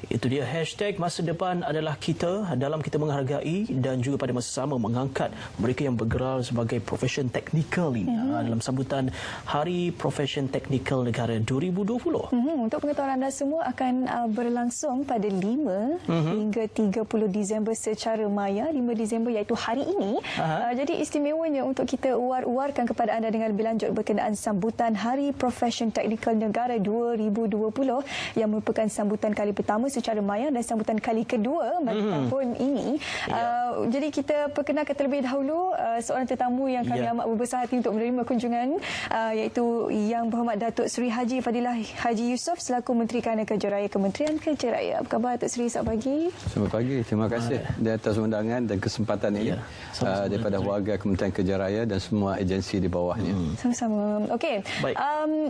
Itu dia hashtag masa depan adalah kita, dalam kita menghargai dan juga pada masa sama mengangkat mereka yang bergerak sebagai profesion teknikal ini dalam sambutan Hari Profesion Teknikal Negara 2020. Untuk pengetahuan anda semua akan berlangsung pada 5 hingga 30 Disember secara maya. 5 Disember iaitu hari ini. Jadi istimewanya untuk kita war-warkan kepada anda dengan lebih lanjut berkenaan sambutan Hari Profesion Teknikal Negara 2020 yang merupakan sambutan kali pertama secara maya dan sambutan kali kedua pada tahun ini. Jadi kita perkenalkan terlebih dahulu seorang tetamu yang kami amat berbesar hati untuk menerima kunjungan, iaitu Yang Berhormat Datuk Seri Haji Fadilah Haji Yusof selaku Menteri Kanan Kerja Raya Kementerian Kerja Raya. Apa khabar Datuk Seri? Selamat pagi. Selamat pagi. Terima kasih di atas undangan dan kesempatan ini daripada warga Kementerian Kerja Raya dan semua agensi di bawahnya. Sama-sama. Okey.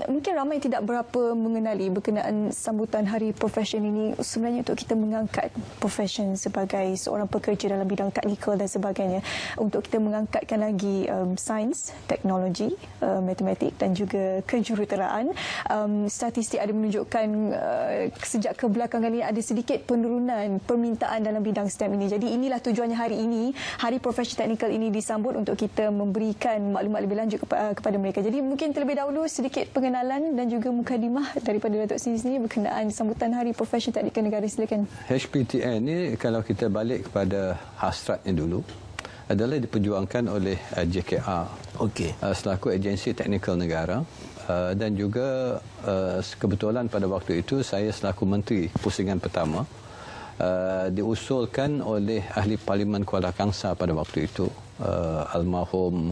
Mungkin ramai tidak berapa mengenali berkenaan sambutan Hari Profesion ini. Sebenarnya untuk kita mengangkat profesion sebagai seorang pekerja dalam bidang teknikal dan sebagainya, untuk kita mengangkatkan lagi sains, teknologi, matematik dan juga kejuruteraan. Statistik ada menunjukkan sejak kebelakangan ini ada sedikit penurunan permintaan dalam bidang STEM ini. Jadi inilah tujuannya hari ini, Hari Profesion Teknikal ini disambut untuk kita memberikan maklumat lebih lanjut kepada mereka. Jadi mungkin terlebih dahulu sedikit pengenalan dan juga mukadimah daripada Datuk Seri sendiri berkenaan sambutan Hari Profesion Teknikal Negara. Silakan. HPTN ni kalau kita balik kepada hasratnya dulu adalah diperjuangkan oleh JKR selaku agensi teknikal negara, dan juga kebetulan pada waktu itu saya selaku menteri pusingan pertama diusulkan oleh ahli Parlimen Kuala Kangsar pada waktu itu, almarhum,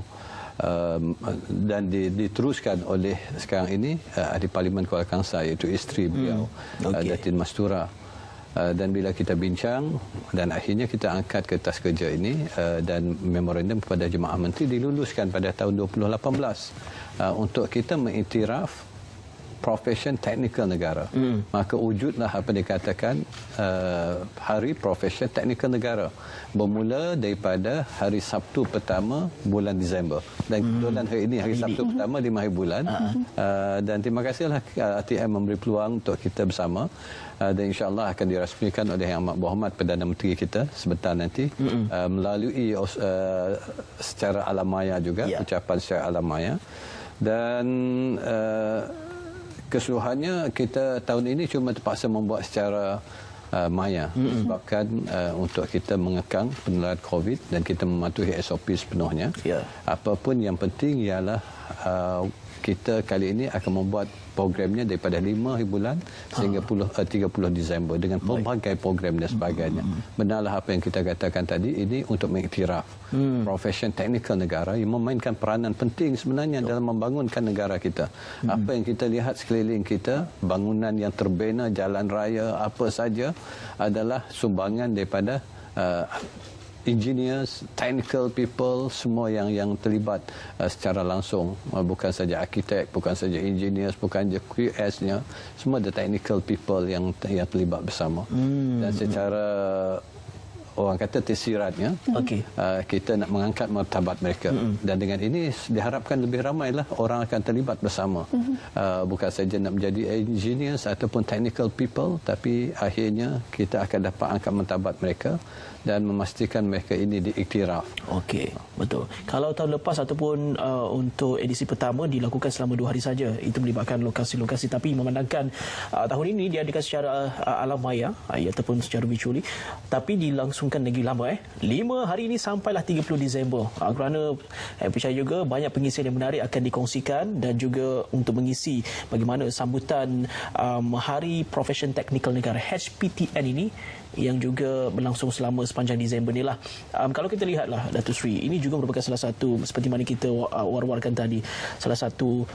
dan diteruskan oleh sekarang ini ahli Parlimen Kuala Kangsar, iaitu isteri beliau, Datin Mastura. Dan bila kita bincang dan akhirnya kita angkat kertas kerja ini dan memorandum kepada Jemaah Menteri diluluskan pada tahun 2018 untuk kita mengiktiraf profesion teknikal negara. Maka wujudlah apa dikatakan Hari Profesion Teknikal Negara, bermula daripada hari Sabtu pertama bulan Disember. Dan kebetulan hari ini hari Sabtu pertama 5 hari bulan. Dan terima kasihlah ATM memberi peluang untuk kita bersama, dan insya-Allah akan dirasmikan oleh Yang Amat Berhormat Perdana Menteri kita sebentar nanti, melalui secara alamaya juga, ucapan secara alamaya. Dan keseluruhannya kita tahun ini cuma terpaksa membuat secara maya sebabkan untuk kita mengekang penularan COVID dan kita mematuhi SOP sepenuhnya. Apapun yang penting ialah kita kali ini akan membuat programnya daripada 5 hari bulan sehingga 30 Disember dengan pelbagai program dan sebagainya. Benarlah apa yang kita katakan tadi, ini untuk mengiktiraf profesion teknikal negara yang memainkan peranan penting sebenarnya dalam membangunkan negara kita. Apa yang kita lihat sekeliling kita, bangunan yang terbina, jalan raya, apa saja adalah sumbangan daripada engineers, technical people, semua yang terlibat secara langsung, bukan saja arkitek, bukan saja engineers, bukan saja QS-nya, semua ada technical people yang terlibat bersama. Dan secara orang kata tersiratnya, kita nak mengangkat martabat mereka. Dan dengan ini diharapkan lebih ramailah orang akan terlibat bersama. Bukan saja nak menjadi engineers ataupun technical people, tapi akhirnya kita akan dapat angkat martabat mereka dan memastikan mereka ini diiktiraf. Okey, betul. Kalau tahun lepas ataupun untuk edisi pertama dilakukan selama 2 hari saja, itu melibatkan lokasi-lokasi, tapi memandangkan tahun ini diadakan secara alam maya ataupun secara virtually, tapi dilangsungkan lagi lama 5 hari ini sampailah 30 Disember. Kerana percaya juga banyak pengisian yang menarik akan dikongsikan, dan juga untuk mengisi bagaimana sambutan Hari Profesion Teknikal Negara HPTN ini yang juga berlangsung selama sepanjang Disember ni lah. Kalau kita lihatlah Datuk Seri, ini juga merupakan salah satu, seperti mana kita war-warkan tadi, salah satu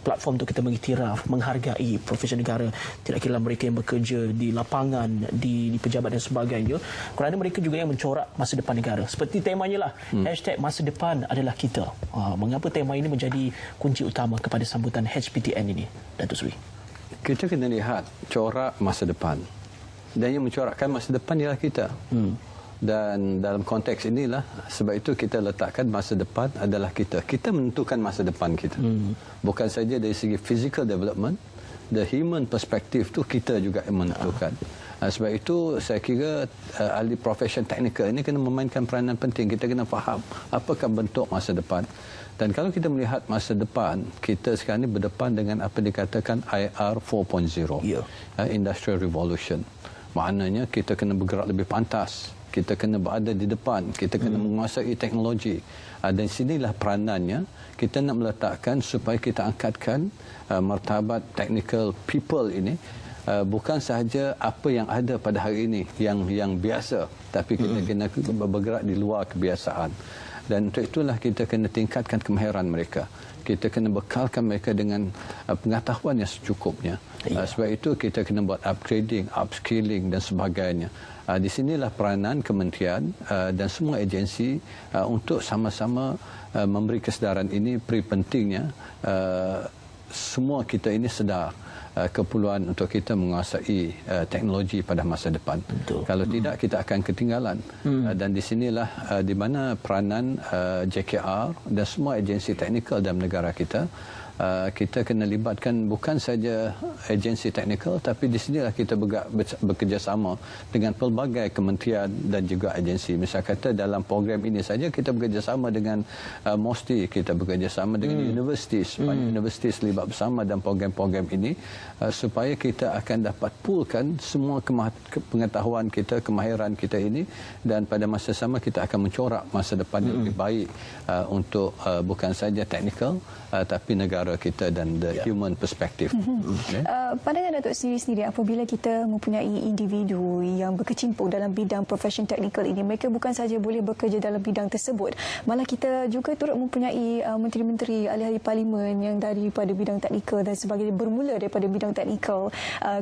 platform untuk kita mengiktiraf, menghargai profesi negara, tidak kira mereka yang bekerja di lapangan, di pejabat dan sebagainya, kerana mereka juga yang mencorak masa depan negara. Seperti temanya lah, hashtag masa depan adalah kita. Mengapa tema ini menjadi kunci utama kepada sambutan HPTN ini, Datuk Seri? Kita kena lihat corak masa depan. Dan yang mencorakkan masa depan ialah kita. Dan dalam konteks inilah, sebab itu kita letakkan masa depan adalah kita. Kita menentukan masa depan kita. Bukan saja dari segi physical development, the human perspective tu kita juga yang menentukan. Sebab itu saya kira ahli profesion teknikal ini kena memainkan peranan penting. Kita kena faham apakah bentuk masa depan. Dan kalau kita melihat masa depan, kita sekarang ini berdepan dengan apa dikatakan IR 4.0, Industrial Revolution. Maknanya kita kena bergerak lebih pantas, kita kena berada di depan, kita kena menguasai teknologi. Dan sinilah peranannya, kita nak meletakkan supaya kita angkatkan martabat technical people ini, bukan sahaja apa yang ada pada hari ini yang biasa, tapi kita kena bergerak di luar kebiasaan. Dan untuk itulah kita kena tingkatkan kemahiran mereka. Kita kena bekalkan mereka dengan pengetahuan yang secukupnya. Sebab itu kita kena buat upgrading, upskilling dan sebagainya. Di sinilah peranan kementerian dan semua agensi untuk sama-sama memberi kesedaran ini. Peri pentingnya semua kita ini sedar keperluan untuk kita menguasai teknologi pada masa depan. Betul. Kalau tidak, kita akan ketinggalan. Dan di sinilah di mana peranan JKR dan semua agensi teknikal dalam negara kita. Kita kena libatkan bukan saja agensi teknikal, tapi di sinilah kita bekerjasama dengan pelbagai kementerian dan juga agensi. Misal kata dalam program ini saja kita bekerjasama dengan MOSTI, kita bekerjasama dengan universitis, banyak universitis terlibat bersama dalam program-program ini, supaya kita akan dapat poolkan semua pengetahuan kita, kemahiran kita ini, dan pada masa sama kita akan mencorak masa depan yang lebih baik untuk bukan saja teknikal, tapi negara kita dan the human perspective. Pandangan Datuk sendiri apabila kita mempunyai individu yang berkecimpung dalam bidang profesion teknikal ini, mereka bukan sahaja boleh bekerja dalam bidang tersebut, malah kita juga turut mempunyai menteri-menteri, ahli-ahli parlimen yang daripada bidang teknikal dan sebagainya, bermula daripada bidang teknikal,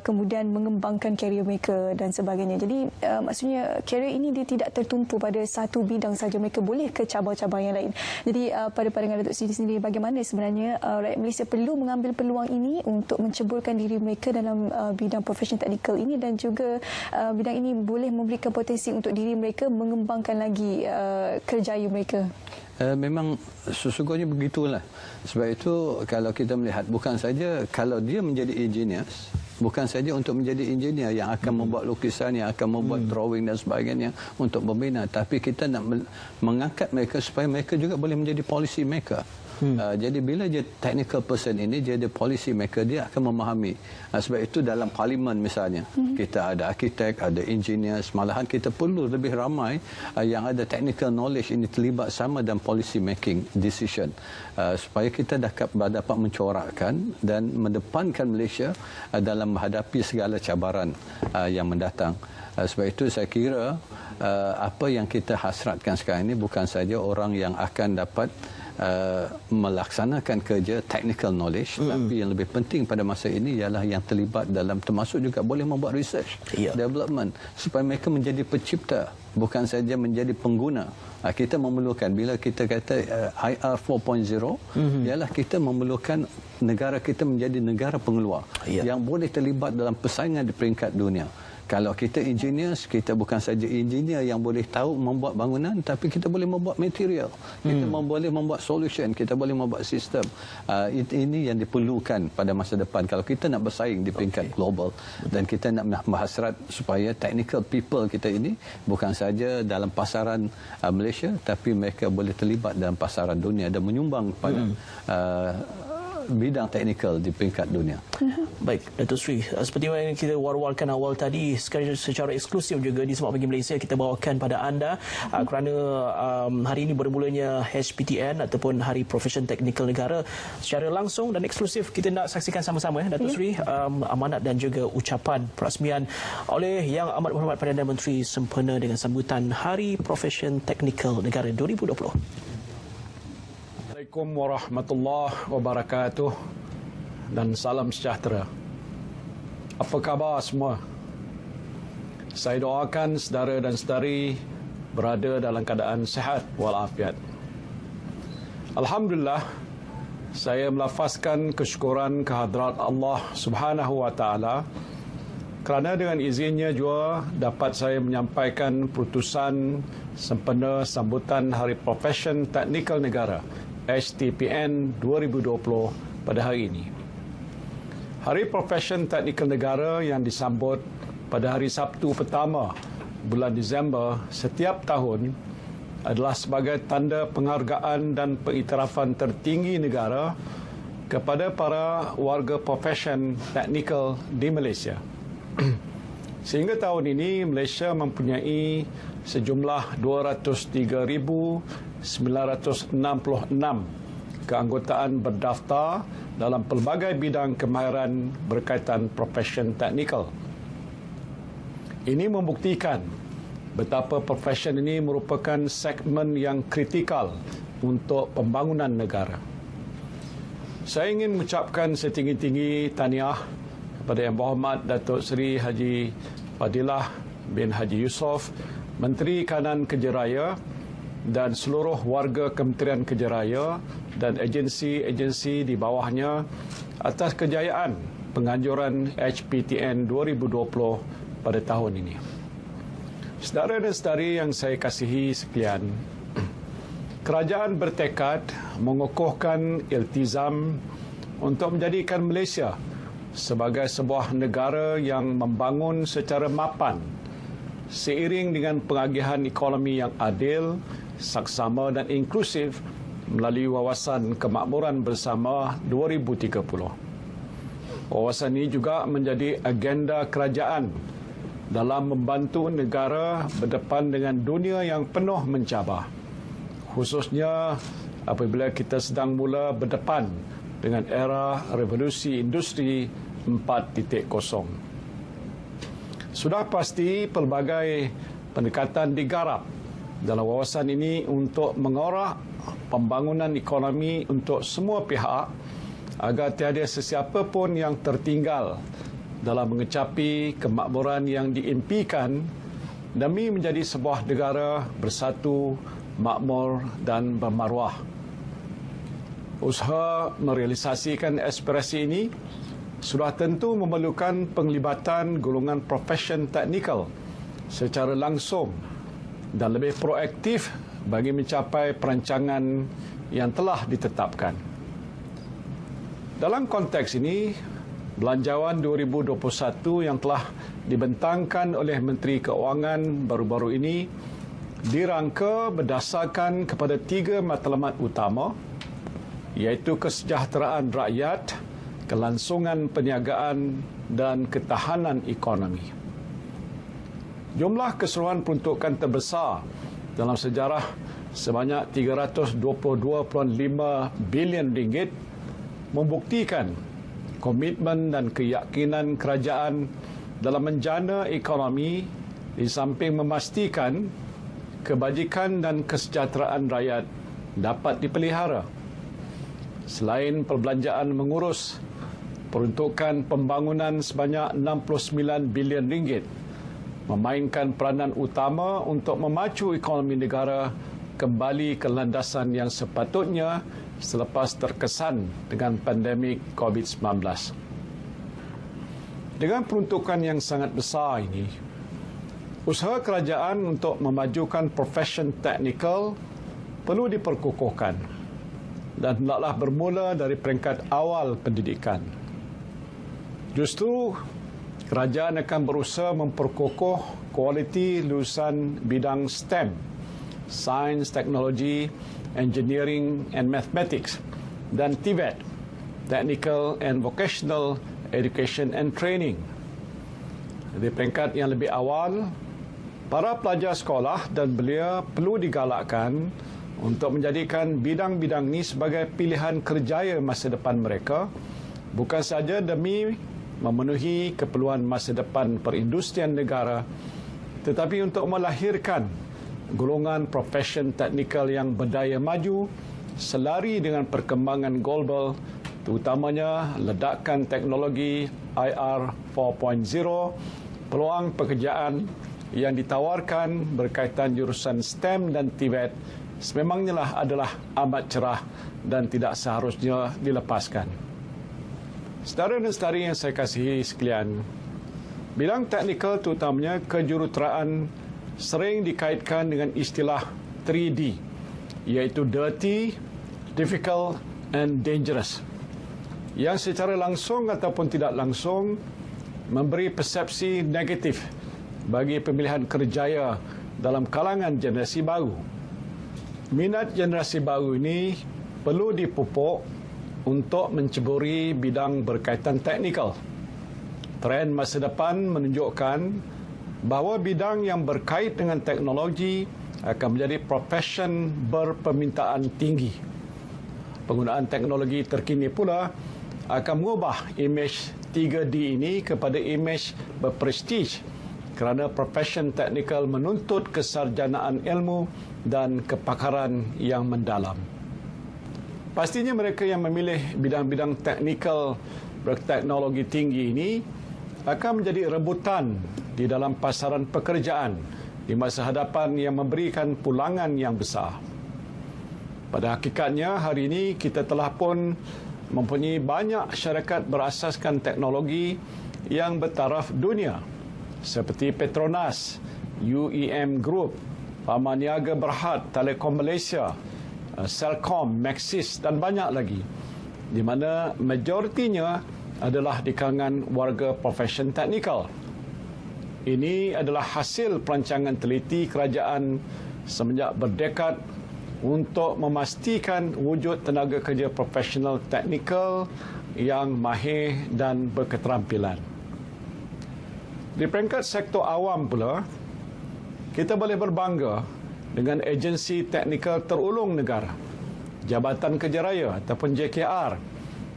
kemudian mengembangkan karier mereka dan sebagainya. Jadi maksudnya karier ini dia tidak tertumpu pada satu bidang saja, mereka boleh ke cabang-cabang yang lain. Jadi pada pandangan Datuk sendiri, bagaimana sebenarnya rakyat Malaysia perlu mengambil peluang ini untuk menceburkan diri mereka dalam bidang profesion teknikal ini, dan juga bidang ini boleh memberikan potensi untuk diri mereka mengembangkan lagi kerjaya mereka? Memang sesungguhnya begitulah. Sebab itu kalau kita melihat, bukan saja kalau dia menjadi engineers, bukan saja untuk menjadi engineer yang akan membuat lukisan, yang akan membuat drawing dan sebagainya untuk membina, tapi kita nak mengangkat mereka supaya mereka juga boleh menjadi policy maker. Jadi bila dia technical person ini, dia ada policy maker, dia akan memahami. Sebab itu dalam parlimen misalnya, kita ada arkitek, ada engineers, malahan kita perlu lebih ramai yang ada technical knowledge ini terlibat sama dalam policy making decision, supaya kita dapat mencorakkan dan mendepankan Malaysia dalam menghadapi segala cabaran yang mendatang. Sebab itu saya kira apa yang kita hasratkan sekarang ini bukan saja orang yang akan dapat melaksanakan kerja technical knowledge, tapi yang lebih penting pada masa ini ialah yang terlibat dalam, termasuk juga boleh membuat research, development, supaya mereka menjadi pencipta, bukan saja menjadi pengguna. Kita memerlukan, bila kita kata IR 4.0, ialah kita memerlukan negara kita menjadi negara pengeluar yang boleh terlibat dalam persaingan di peringkat dunia. Kalau kita engineers, kita bukan saja engineer yang boleh tahu membuat bangunan, tapi kita boleh membuat material, kita boleh membuat solution, kita boleh membuat sistem. Ini yang diperlukan pada masa depan kalau kita nak bersaing di peringkat global, dan kita nak berhasrat supaya technical people kita ini bukan saja dalam pasaran Malaysia, tapi mereka boleh terlibat dalam pasaran dunia dan menyumbang pada bidang teknikal di peringkat dunia. Baik, Datuk Seri, seperti yang kita war-warkan awal tadi, secara eksklusif juga di Semak Pagi Malaysia kita bawakan pada anda kerana hari ini bermulanya HPTN ataupun Hari Profesion Teknikal Negara. Secara langsung dan eksklusif kita nak saksikan sama-sama Datuk Seri, amanat dan juga ucapan perasmian oleh Yang Amat Berhormat Perdana Menteri sempena dengan sambutan Hari Profesion Teknikal Negara 2020. Assalamualaikum warahmatullahi wabarakatuh dan salam sejahtera. Apa khabar semua? Saya doakan saudara dan saudari berada dalam keadaan sihat walafiat. Alhamdulillah, saya melafazkan kesyukuran kehadrat Allah Subhanahu wa taala kerana dengan izinnya juga dapat saya menyampaikan putusan sempena sambutan Hari Profesion Teknikal Negara HTPN 2020 pada hari ini. Hari Profesion Teknikal Negara yang disambut pada hari Sabtu pertama bulan Disember setiap tahun adalah sebagai tanda penghargaan dan pengiktirafan tertinggi negara kepada para warga profesion teknikal di Malaysia. Sehingga tahun ini Malaysia mempunyai sejumlah 203,966 keanggotaan berdaftar dalam pelbagai bidang kemahiran berkaitan profesion teknikal. Ini membuktikan betapa profesion ini merupakan segmen yang kritikal untuk pembangunan negara. Saya ingin mengucapkan setinggi-tinggi tahniah kepada Yang Berhormat Datuk Seri Haji Fadilah bin Haji Yusof, Menteri Kanan Kerja Raya dan seluruh warga Kementerian Kerja Raya dan agensi-agensi di bawahnya atas kejayaan penganjuran HPTN 2020 pada tahun ini. Saudara dan saudari yang saya kasihi sekalian, kerajaan bertekad mengukuhkan iltizam untuk menjadikan Malaysia sebagai sebuah negara yang membangun secara mapan seiring dengan pengagihan ekonomi yang adil, saksama dan inklusif melalui Wawasan Kemakmuran Bersama 2030. Wawasan ini juga menjadi agenda kerajaan dalam membantu negara berdepan dengan dunia yang penuh mencabar, khususnya apabila kita sedang mula berdepan dengan era revolusi industri 4.0. Sudah pasti pelbagai pendekatan digarap dalam wawasan ini untuk mengorak pembangunan ekonomi untuk semua pihak agar tiada sesiapa pun yang tertinggal dalam mengecapi kemakmuran yang diimpikan demi menjadi sebuah negara bersatu, makmur dan bermaruah. Usaha merealisasikan aspirasi ini sudah tentu memerlukan penglibatan golongan profesion teknikal secara langsung dan lebih proaktif bagi mencapai perancangan yang telah ditetapkan. Dalam konteks ini, Belanjawan 2021 yang telah dibentangkan oleh Menteri Keuangan baru-baru ini dirangka berdasarkan kepada 3 matlamat utama, iaitu kesejahteraan rakyat, kelangsungan perniagaan dan ketahanan ekonomi. Jumlah keseluruhan peruntukan terbesar dalam sejarah sebanyak 322.5 bilion ringgit membuktikan komitmen dan keyakinan kerajaan dalam menjana ekonomi di samping memastikan kebajikan dan kesejahteraan rakyat dapat dipelihara. Selain perbelanjaan mengurus peruntukan pembangunan sebanyak 69 bilion ringgit, memainkan peranan utama untuk memacu ekonomi negara kembali ke landasan yang sepatutnya selepas terkesan dengan pandemik COVID-19. Dengan peruntukan yang sangat besar ini, usaha kerajaan untuk memajukan profesion teknikal perlu diperkukuhkan dan hendaklah bermula dari peringkat awal pendidikan. Justru, kerajaan akan berusaha memperkukuh kualiti lulusan bidang STEM, Science, Technology, Engineering and Mathematics, dan TVET, Technical and Vocational Education and Training. Di peringkat yang lebih awal, para pelajar sekolah dan belia perlu digalakkan untuk menjadikan bidang-bidang ini sebagai pilihan kerjaya masa depan mereka, bukan sahaja demi memenuhi keperluan masa depan perindustrian negara, tetapi untuk melahirkan golongan profesion teknikal yang berdaya maju selari dengan perkembangan global, terutamanya ledakan teknologi IR 4.0, peluang pekerjaan yang ditawarkan berkaitan jurusan STEM dan TVET sememangnya adalah amat cerah dan tidak seharusnya dilepaskan. Saudara dan saudari yang saya kasihi sekalian, bidang teknikal terutamanya kejuruteraan sering dikaitkan dengan istilah 3D, iaitu dirty, difficult and dangerous, yang secara langsung ataupun tidak langsung memberi persepsi negatif bagi pemilihan kerjaya dalam kalangan generasi baru. Minat generasi baru ini perlu dipupuk untuk menceburi bidang berkaitan teknikal. Trend masa depan menunjukkan bahawa bidang yang berkait dengan teknologi akan menjadi profesion berpermintaan tinggi. Penggunaan teknologi terkini pula akan mengubah imej 3D ini kepada imej berprestij kerana profesion teknikal menuntut kesarjanaan ilmu dan kepakaran yang mendalam. Pastinya mereka yang memilih bidang-bidang teknikal berteknologi tinggi ini akan menjadi rebutan di dalam pasaran pekerjaan di masa hadapan yang memberikan pulangan yang besar. Pada hakikatnya, hari ini kita telah pun mempunyai banyak syarikat berasaskan teknologi yang bertaraf dunia seperti Petronas, UEM Group, Pamaniaga Berhad, Telekom Malaysia, Celcom, Maxis dan banyak lagi, di mana majoritinya adalah di kalangan warga profesion teknikal. Ini adalah hasil perancangan teliti kerajaan semenjak berdekad untuk memastikan wujud tenaga kerja profesional teknikal yang mahir dan berketerampilan. Di peringkat sektor awam pula, kita boleh berbangga dengan agensi teknikal terulung negara, Jabatan Kerja Raya ataupun JKR,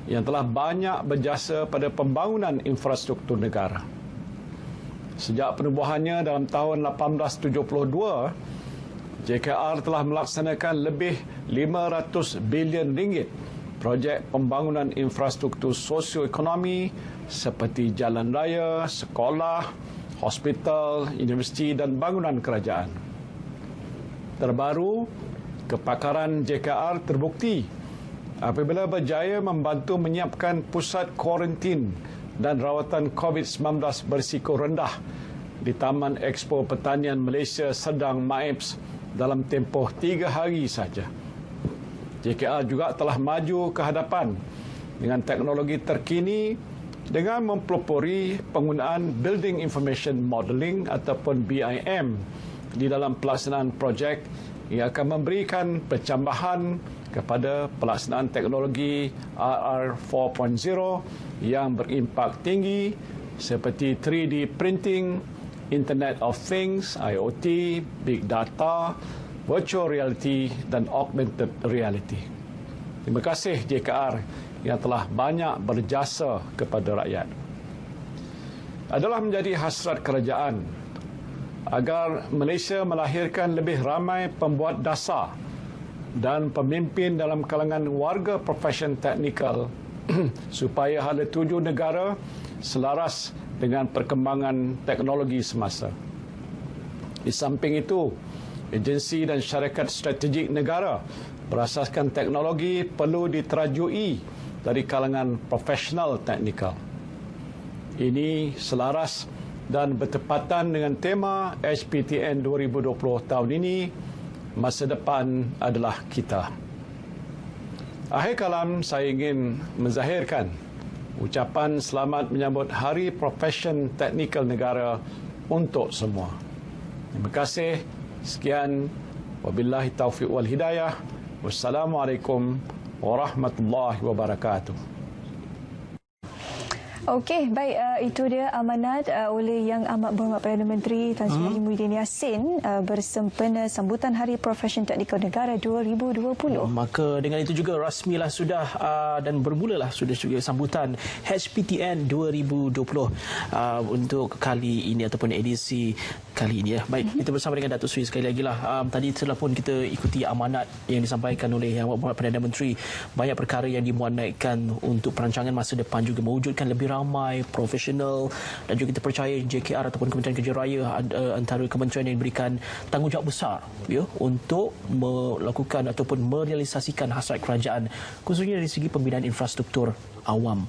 yang telah banyak berjasa pada pembangunan infrastruktur negara. Sejak penubuhannya dalam tahun 1872, JKR telah melaksanakan lebih 500 bilion ringgit projek pembangunan infrastruktur sosioekonomi seperti jalan raya, sekolah, hospital, universiti dan bangunan kerajaan. Terbaru, kepakaran JKR terbukti apabila berjaya membantu menyiapkan pusat kuarantin dan rawatan COVID-19 berisiko rendah di Taman Expo Pertanian Malaysia Serdang MAEPS dalam tempoh 3 hari saja. JKR juga telah maju ke hadapan dengan teknologi terkini dengan mempelopori penggunaan Building Information Modelling ataupun BIM di dalam pelaksanaan projek yang akan memberikan pencambahan kepada pelaksanaan teknologi RR 4.0 yang berimpak tinggi seperti 3D printing, Internet of Things, IoT, Big Data, Virtual Reality dan Augmented Reality. Terima kasih JKR yang telah banyak berjasa kepada rakyat. Adalah menjadi hasrat kerajaan agar Malaysia melahirkan lebih ramai pembuat dasar dan pemimpin dalam kalangan warga profesion teknikal supaya hala tuju negara selaras dengan perkembangan teknologi semasa. Di samping itu, agensi dan syarikat strategik negara berasaskan teknologi perlu diterajui dari kalangan profesional teknikal. Ini selaras dan bertepatan dengan tema HPTN 2020 tahun ini, masa depan adalah kita. Akhir kalam, saya ingin menzahirkan ucapan selamat menyambut Hari Profesion Teknikal Negara untuk semua. Terima kasih. Sekian. Wabillahi taufiq wal hidayah. Wassalamualaikum warahmatullahi wabarakatuh. Okey, baik, itu dia amanat oleh Yang Amat Berhormat Perdana Menteri Tan Sri Muhyiddin Yassin bersempena sambutan Hari Profesion Teknikal Negara 2020. Maka dengan itu juga rasmilah sudah dan bermulalah sudah sambutan HPTN 2020 untuk kali ini ataupun edisi kali ini. Baik, kita bersama dengan Datuk Seri sekali lagi lah. Tadi telah pun kita ikuti amanat yang disampaikan oleh Yang Amat Berhormat Perdana Menteri. Banyak perkara yang dimuat-naikkan untuk perancangan masa depan juga mewujudkan lebih ramai, profesional dan juga kita percaya JKR ataupun Kementerian Kerja Raya antara kementerian yang diberikan tanggungjawab besar ya untuk melakukan ataupun merealisasikan hasrat kerajaan khususnya dari segi pembinaan infrastruktur awam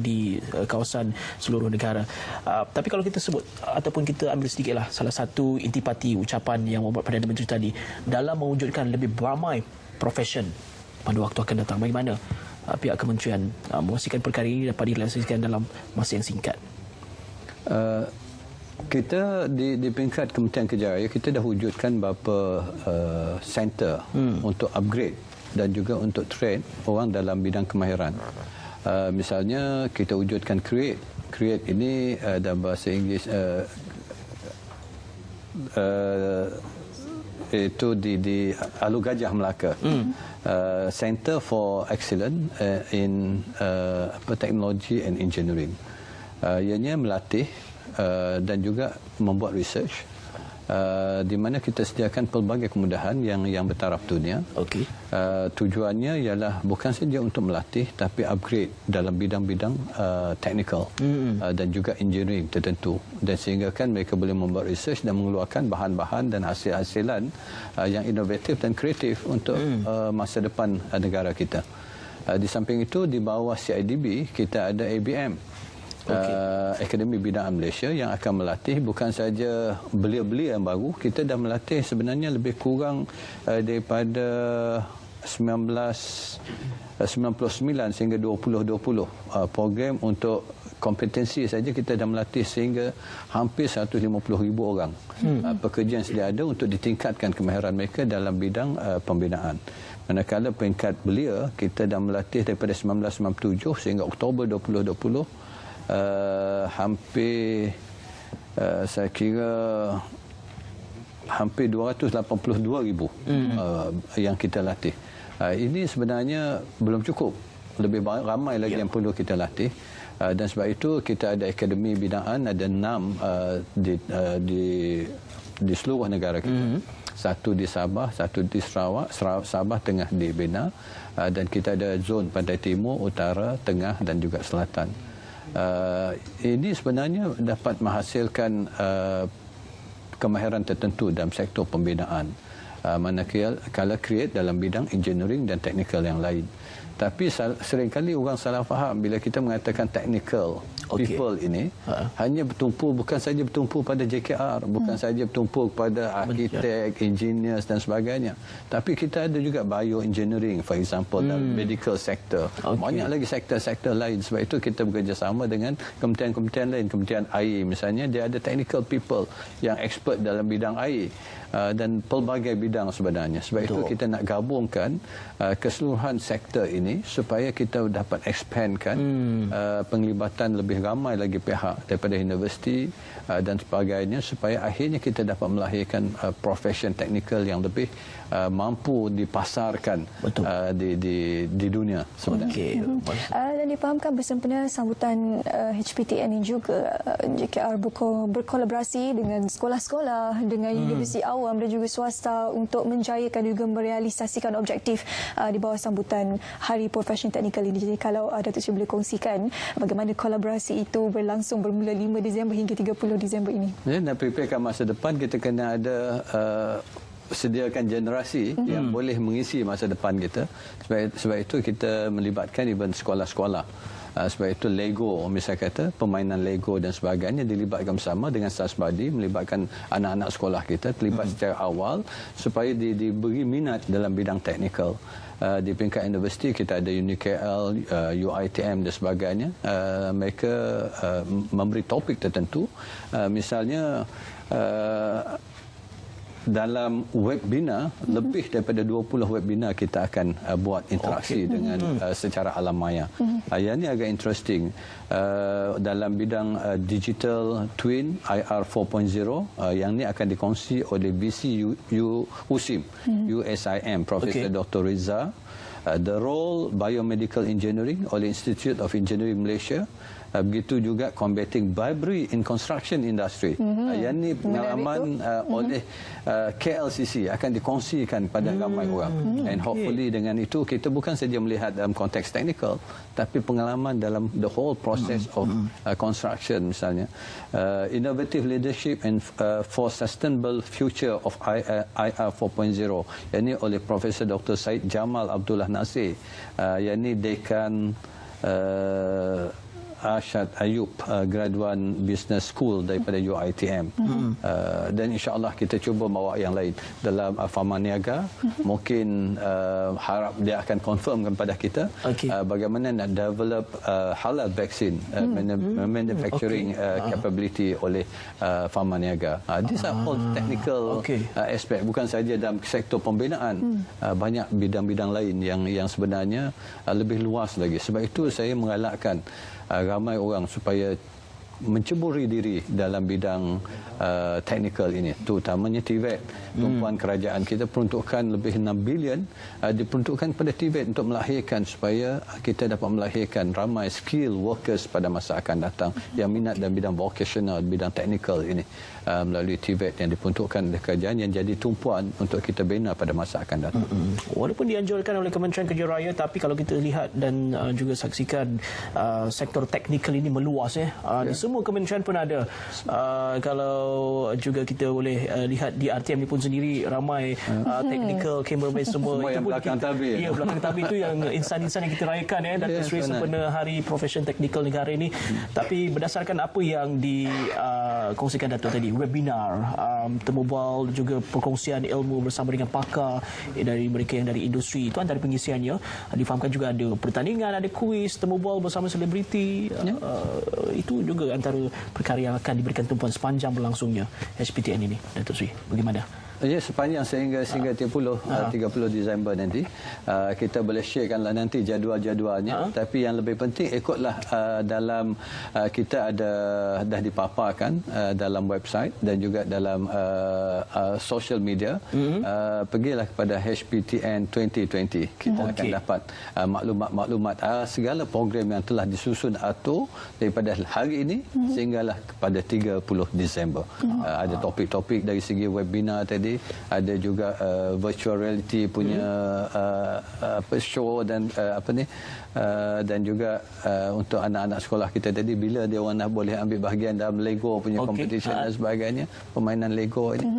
di kawasan seluruh negara. Tapi kalau kita sebut ataupun kita ambil sedikitlah salah satu intipati ucapan yang membuat Perdana Menteri tadi dalam mewujudkan lebih ramai profesion pada waktu akan datang, bagaimana pihak kementerian memastikan perkara ini dapat direalisasikan dalam masa yang singkat? Kita di peringkat Kementerian Kerjaya kita dah wujudkan beberapa center untuk upgrade dan juga untuk train orang dalam bidang kemahiran. Misalnya kita wujudkan Create ini dalam bahasa Inggeris itu di Alu Gajah, Melaka. Center for Excellence in Technology and Engineering. Ianya melatih dan juga membuat research di mana kita sediakan pelbagai kemudahan yang bertaraf dunia. Okey. Tujuannya ialah bukan saja untuk melatih tapi upgrade dalam bidang-bidang technical dan juga engineering tertentu, dan sehingga kan mereka boleh membuat research dan mengeluarkan bahan-bahan dan hasil-hasilan yang inovatif dan kreatif untuk masa depan negara kita. Di samping itu, di bawah CIDB kita ada ABM, Akademi Bidaan Malaysia, yang akan melatih bukan saja belia-belia yang baru. Kita dah melatih sebenarnya lebih kurang daripada 1999 sehingga 2020 program untuk kompetensi saja kita dah melatih sehingga hampir 150,000 orang. Pekerja yang sedia ada untuk ditingkatkan kemahiran mereka dalam bidang pembinaan. Manakala peringkat belia kita dah melatih daripada 1997 sehingga Oktober 2020 hampir saya kira hampir 282,000 yang kita latih. Ini sebenarnya belum cukup, lebih ramai lagi yang perlu kita latih, dan sebab itu kita ada akademi bidaan, ada 6 di seluruh negara kita. Satu di Sabah, satu di Sarawak, Sabah Tengah dibina, dan kita ada zon Pantai Timur, Utara, Tengah dan juga Selatan. Ini sebenarnya dapat menghasilkan kemahiran tertentu dalam sektor pembinaan, manakala Create dalam bidang engineering dan teknikal yang lain. Tapi seringkali orang salah faham bila kita mengatakan technical people ini hanya bukan saja bertumpu pada JKR, bukan saja bertumpu pada arkitek, engineers dan sebagainya. Tapi kita ada juga bioengineering, for example, dalam medical sector. Banyak lagi sektor-sektor lain. Sebab itu kita bekerjasama dengan kementerian-kementerian lain. Kementerian Air misalnya, dia ada technical people yang expert dalam bidang air. Dan pelbagai bidang sebenarnya. Sebab itu kita nak gabungkan keseluruhan sektor ini supaya kita dapat expandkan penglibatan lebih ramai lagi pihak daripada universiti dan sebagainya, supaya akhirnya kita dapat melahirkan profession teknikal yang lebih mampu dipasarkan di dunia sebenarnya. Dan difahamkan bersempena sambutan HPTN ini juga JKR berkolaborasi dengan sekolah-sekolah, dengan universiti awam dan juga swasta untuk menjayakan juga merealisasikan objektif di bawah sambutan Hari Profession Teknikal ini. Jadi kalau Datuk Seri boleh kongsikan bagaimana kolaborasi itu berlangsung bermula 5 Disember hingga 30 Disember ini. Nak preparekan masa depan, kita kena ada sediakan generasi yang boleh mengisi masa depan kita. Sebab itu kita melibatkan event sekolah-sekolah. Sebab itu Lego, misalnya kata permainan Lego dan sebagainya dilibatkan bersama dengan Sasbadi, melibatkan anak-anak sekolah kita terlibat secara awal supaya diberi minat dalam bidang teknikal. Di peringkat universiti kita ada UniKL, UiTM dan sebagainya. Mereka memberi topik tertentu, misalnya dalam webinar, lebih daripada 20 webinar kita akan buat interaksi dengan secara alam maya. Yang ini agak interesting. Dalam bidang digital twin IR 4.0, yang ini akan dikongsi oleh BC USIM, USIM, Profesor Dr. Riza. The role biomedical engineering oleh Institute of Engineering Malaysia. Begitu juga combating bribery in construction industry. Yang ini pengalaman oleh KLCC akan dikongsikan pada ramai orang. And hopefully dengan itu kita bukan saja melihat dalam konteks teknikal, tapi pengalaman dalam the whole process of construction misalnya. Innovative leadership and for sustainable future of IR 4.0. Yang ini oleh Profesor Dr. Said Jamal Abdullah Nasir. Yang ini dekan Arsyad Ayub, graduan Business School daripada UiTM. Dan insya-Allah kita cuba bawa yang lain dalam Pharma Niaga. Mungkin harap dia akan confirmkan pada kita bagaimana nak develop halal vaksin manufacturing capability oleh Pharma Niaga. These are all technical aspect, bukan saja dalam sektor pembinaan. Banyak bidang-bidang lain yang sebenarnya lebih luas lagi. Sebab itu saya menggalakkan ramai orang supaya menceburi diri dalam bidang teknikal ini, terutamanya TVET. Tumpuan kerajaan kita peruntukan lebih 6 bilion diperuntukkan kepada TVET untuk melahirkan, supaya kita dapat melahirkan ramai skill workers pada masa akan datang yang minat dalam bidang vocational, bidang teknikal ini melalui TVET yang diperuntukkan oleh kerajaan, yang jadi tumpuan untuk kita bina pada masa akan datang. Walaupun dianjurkan oleh Kementerian Kerja Raya, tapi kalau kita lihat dan juga saksikan sektor teknikal ini meluas di semua kementerian pun ada. Kalau juga kita boleh lihat di RTM ni pun sendiri ramai technical cameraman semua yang belakang tabir. Ya, belakang tabir itu yang insan-insan yang kita rayakan Datuk Seri sempena Hari Profession Teknikal Negara ini. Tapi berdasarkan apa yang dikongsikan Datuk tadi, webinar, temu bual, juga perkongsian ilmu bersama dengan pakar dari mereka yang dari industri, itu antara pengisiannya. Difahamkan juga ada pertandingan, ada kuis, temu bual bersama selebriti. Itu juga antara perkara yang akan diberikan tumpuan sepanjang berlangsungnya HPTN ini. Datuk Seri, bagaimana? Ya, sepanjang sehingga 30 Disember nanti kita boleh sharekanlah nanti jadual-jadualnya. Tapi yang lebih penting ikutlah dalam kita ada dah dipaparkan dalam website dan juga dalam social media. Pergilah kepada HPTN 2020, kita akan dapat maklumat-maklumat segala program yang telah disusun atur daripada hari ini sehinggalah kepada 30 Disember. Ada topik-topik dari segi webinar tadi, ada juga virtual reality punya show dan dan juga untuk anak-anak sekolah kita tadi, bila dia orang nak boleh ambil bahagian dalam Lego punya competition dan sebagainya, permainan Lego ini.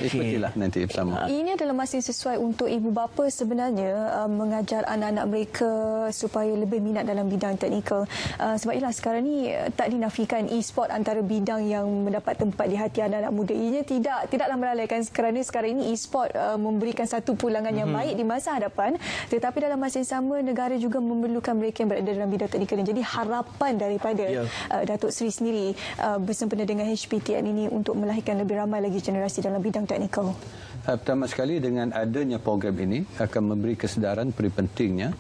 Ikutilah nanti bersama. Ini adalah masa yang sesuai untuk ibu bapa sebenarnya mengajar anak-anak mereka supaya lebih minat dalam bidang teknikal. Sebab ialah sekarang ni tak dinafikan e-sport antara bidang yang mendapat tempat di hati anak-anak muda. Ianya tidaklah melalaikan, kerana sekarang ini e-sport memberikan satu pulangan yang baik di masa hadapan, tetapi dalam masa yang sama negara juga memerlukan mereka yang berada dalam bidang teknikal. Jadi harapan daripada Datuk Seri sendiri bersempena dengan HPTN ini untuk melahirkan lebih ramai lagi generasi dalam bidang teknikal. Pertama sekali, dengan adanya program ini akan memberi kesedaran peri pentingnya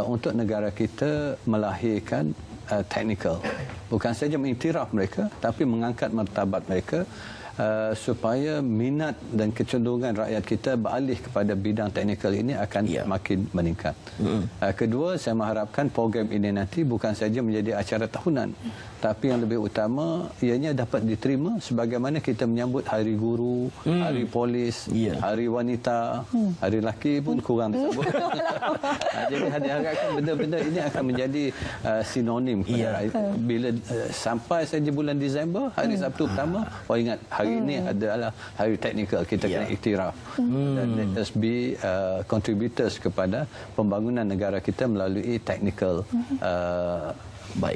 untuk negara kita melahirkan teknikal. Bukan saja mengiktiraf mereka, tapi mengangkat martabat mereka supaya minat dan kecenderungan rakyat kita beralih kepada bidang teknikal ini akan makin meningkat. Kedua, saya mengharapkan program ini nanti bukan saja menjadi acara tahunan, tapi yang lebih utama ianya dapat diterima sebagaimana kita menyambut Hari Guru, Hari Polis, Hari Wanita, Hari Lelaki pun kurang disambut. Jadi diharapkan benda-benda ini akan menjadi sinonim kepada bila sampai saja bulan Disember, hari Sabtu pertama, ingat hari ini adalah hari teknikal, kita kena iktiraf. Dan let us be contributors kepada pembangunan negara kita melalui technical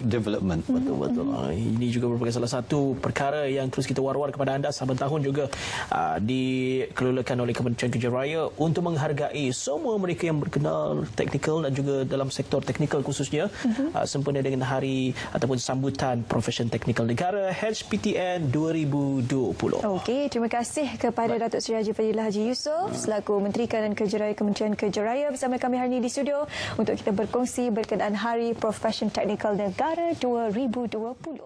development. Betul-betul. Ini juga merupakan salah satu perkara yang terus kita war-war kepada anda sahabat tahun juga dikelolakan oleh Kementerian Kerja Raya untuk menghargai semua mereka yang berkenal teknikal dan juga dalam sektor teknikal khususnya sempena dengan hari ataupun sambutan Profession Teknikal Negara HPTN 2020. Okey, terima kasih kepada Datuk Seri Haji Fadilah Haji Yusof selaku Menteri Kanan Kerja Raya Kementerian Kerja Raya bersama kami hari ini di studio untuk kita berkongsi berkenaan Hari Profession Teknikal Negara 2020.